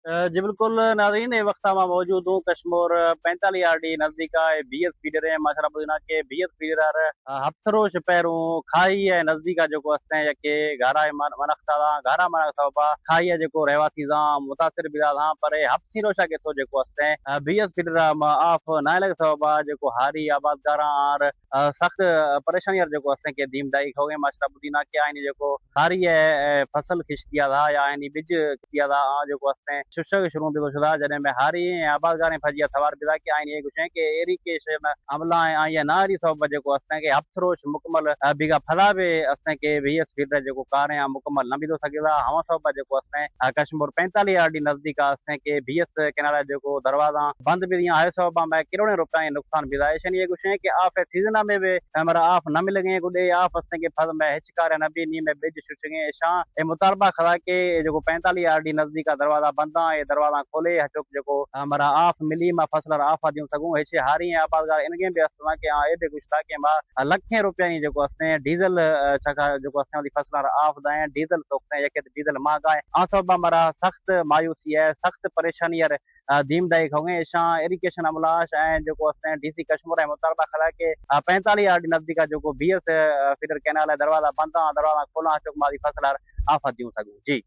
जी बिल्कुल नाज़रीन, ये वक्त मां मौजूद हूँ कशमोर 45 आर डी नज़दीक आहे BS फीडर है माशराबुद्दीना के BS फीडर हफ्तरोश पैरों खाई है नज़दीक जो असें यके घारा मनख्ता घारा मनख्ता खाई है जो रहवासी मुतासिर भी था पर हफ्ती रोशा के तो जो असें BS फीडर ऑफ नायलक सौबा जो हारी आबादगारा और सख्त परेशानी जो असें के दीमदाई हो गए माशराबुद्दीना के आइन जो हारी है फसल खिश्तिया था या आइन बिज किया था जो असें शिक्षक शुरू भी शुदा जॾहिं में हारी ऐं आबादगार फजिया सवार बिदा कि आइन ये गुशें के एरिकेशन अमला या नारी सोब जो असेंगे हफ्तरोश मुकमल बिगा फला बे असेंगे VS फीडर जो कार या मुकमल न बिदो सकेला हवा सोब जो असें कश्मीर 45 आर डी नजदीक असेंगे BS किनारा जो दरवाजा बंद भी दिया है सोब में करोड़ों रुपया नुकसान बिदा है ये गुशें के आफ सीजन में भी हमारा आफ न मिलेंगे गुदे आफ असेंगे फल में हिचकार न भी नी में बिज शुशेंगे शां ए मुतालबा खड़ा के जो 45 आर डी नजदीक दरवाजा बंद ये दरवाजा खोले हचो जो हमारा आफ मिली मा फसल आफ दियूं सगूं हेचे हारी आबादगार इनके भी असां के एडे कुछ था के मा लखें रुपया जो असें डीजल छका जो असें वाली फसल आफ दाए डीजल तोकते यके डीजल महंगा है आ सब हमारा सख्त मायूसी है सख्त परेशानी है दीमदायक हो गए शां इरिगेशन अमलाश जो असें DC कश्मीर मुतालबा खड़ा के 45 आर डी नजदीक जो BS फीडर कैनाल दरवाजा बंद दरवाजा खोला हचो मारी फसल आफ दियूं सगूं जी।